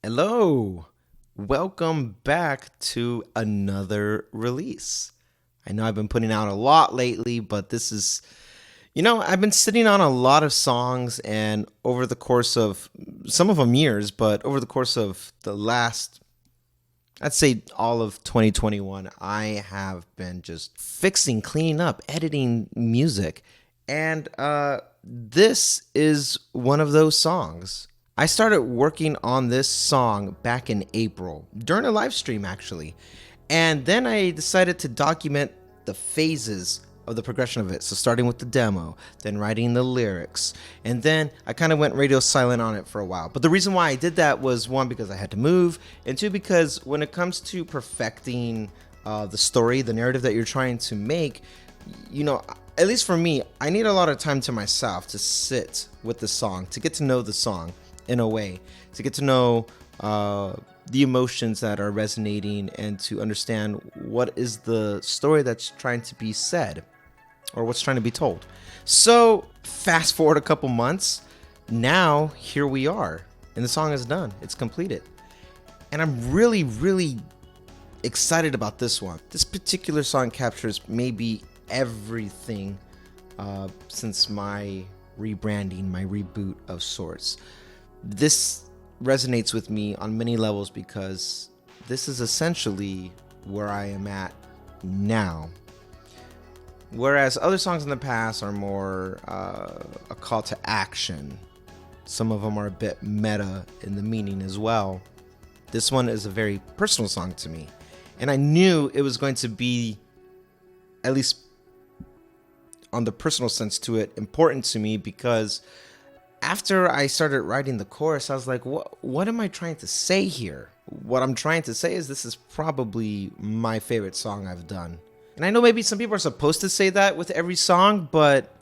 Hello, welcome back to another release. I know I've been putting out a lot lately, but I've been sitting on a lot of songs, and over the course of some of them years, but over the course of the last, I'd say all of 2021, I have been just fixing, cleaning up, editing music, and this is one of those songs. I started working on this song back in April during a live stream, actually. And then I decided to document the phases of the progression of it. So, starting with the demo, then writing the lyrics. And then I kind of went radio silent on it for a while. But the reason why I did that was one, because I had to move, and two, because when it comes to perfecting the story, the narrative that you're trying to make, at least for me, I need a lot of time to myself to sit with the song, to get to know the song in a way, to get to know the emotions that are resonating and to understand what is the story that's trying to be said or what's trying to be told. So fast forward a couple months, now here we are, and the song is done. It's completed. And I'm really, really excited about this one. This particular song captures maybe everything since my rebranding, my reboot of sorts. This resonates with me on many levels because this is essentially where I am at now. Whereas other songs in the past are more a call to action. Some of them are a bit meta in the meaning as well. This one is a very personal song to me. And I knew it was going to be, at least on the personal sense to it, important to me because after I started writing the chorus, I was like, what am I trying to say here? What I'm trying to say is this is probably my favorite song I've done. And I know maybe some people are supposed to say that with every song, but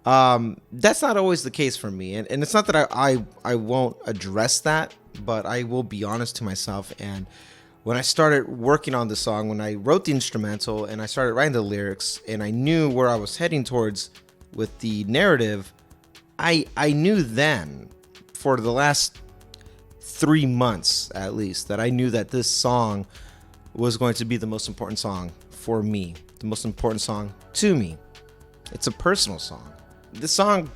that's not always the case for me. And it's not that I won't address that, but I will be honest to myself. And when I started working on the song, when I wrote the instrumental and I started writing the lyrics and I knew where I was heading towards with the narrative, I knew then, for the last 3 months at least, that I knew that this song was going to be the most important song for me, the most important song to me. It's a personal song. This song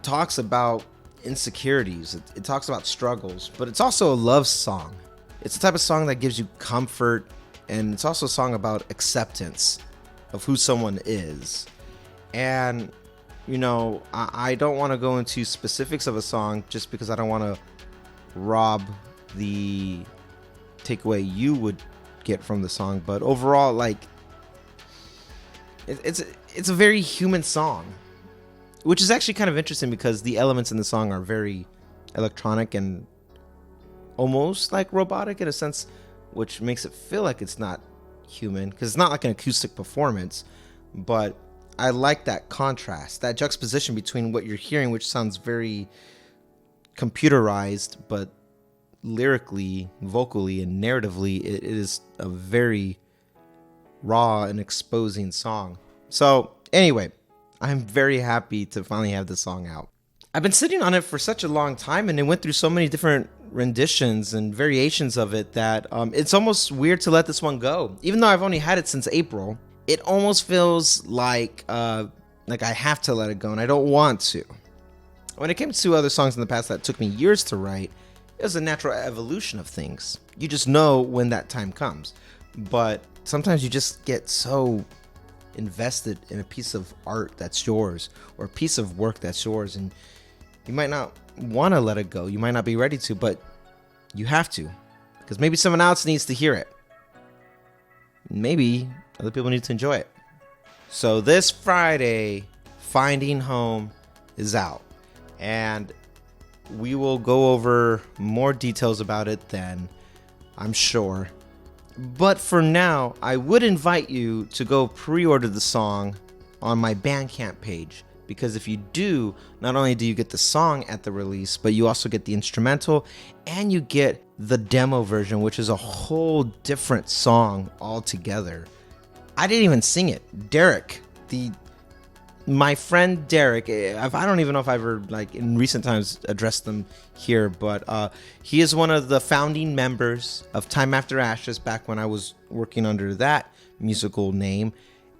talks about insecurities, it talks about struggles, but it's also a love song. It's the type of song that gives you comfort, and it's also a song about acceptance of who someone is. And I don't want to go into specifics of a song just because I don't want to rob the takeaway you would get from the song. But overall, it's a very human song, which is actually kind of interesting because the elements in the song are very electronic and almost like robotic in a sense, which makes it feel like it's not human because it's not like an acoustic performance. But I like that contrast, that juxtaposition between what you're hearing, which sounds very computerized, but lyrically, vocally, and narratively, it is a very raw and exposing song. So anyway, I'm very happy to finally have this song out. I've been sitting on it for such a long time, and it went through so many different renditions and variations of it that it's almost weird to let this one go. Even though I've only had it since April, it almost feels like I have to let it go, and I don't want to. When it came to other songs in the past that took me years to write, it was a natural evolution of things. You just know when that time comes. But sometimes you just get so invested in a piece of art that's yours or a piece of work that's yours, and you might not want to let it go. You might not be ready to, but you have to, because maybe someone else needs to hear it. Maybe other people need to enjoy it. So this Friday, Finding Home is out, and we will go over more details about it then, I'm sure. But for now, I would invite you to go pre-order the song on my Bandcamp page, because if you do, not only do you get the song at the release, but you also get the instrumental and you get the demo version, which is a whole different song altogether. I didn't even sing it. Derek, the my friend Derek, I don't even know if I've ever, like, in recent times addressed them here, but he is one of the founding members of Time After Ashes back when I was working under that musical name.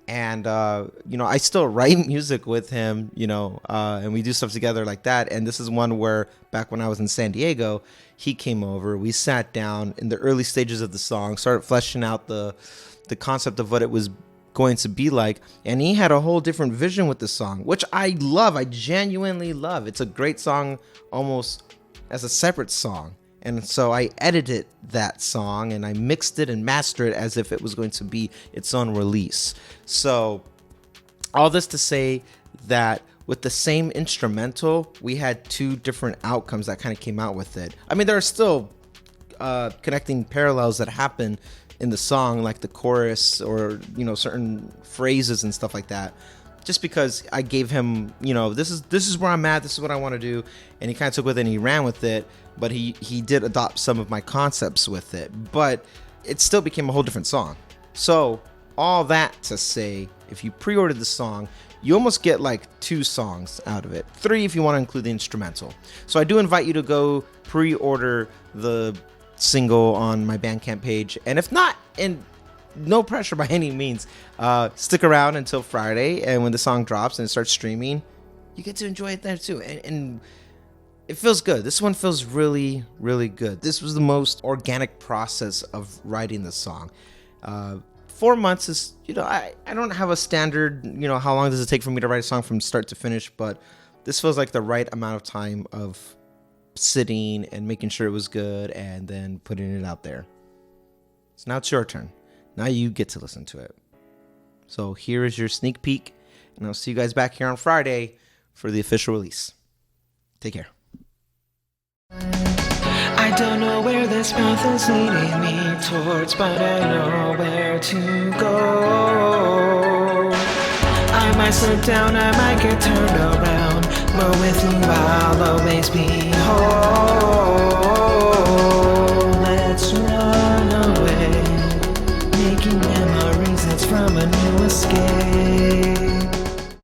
And I still write music with him, and we do stuff together like that. And this is one where back when I was in San Diego, he came over, we sat down in the early stages of the song, started fleshing out the concept of what it was going to be like, and he had a whole different vision with the song, which I love. I genuinely love. It's a great song almost as a separate song. And so I edited that song and I mixed it and mastered it as if it was going to be its own release. So all this to say that with the same instrumental, we had two different outcomes that kind of came out with it. I mean, there are still connecting parallels that happen in the song, like the chorus or certain phrases and stuff like that, just because I gave him this is where I'm at, this is what I want to do, and he kind of took with it and he ran with it, but he did adopt some of my concepts with it, but it still became a whole different song. So all that to say, if you pre-ordered the song, you almost get like 2 songs out of it, 3 if you want to include the instrumental. So I do invite you to go pre-order the single on my Bandcamp page, and if not, and no pressure by any means, stick around until Friday, and when the song drops and it starts streaming, you get to enjoy it there too, and it feels good. This one feels really, really good. This was the most organic process of writing the song. 4 months is, I don't have a standard, how long does it take for me to write a song from start to finish, but this feels like the right amount of time of sitting and making sure it was good and then putting it out there. So now it's your turn. Now you get to listen to it. So here is your sneak peek, and I'll see you guys back here on Friday for the official release. Take care. I don't know where this path is leading me towards, but I know where to go. I might slip down, I might get turned around, but with you I'll always be whole.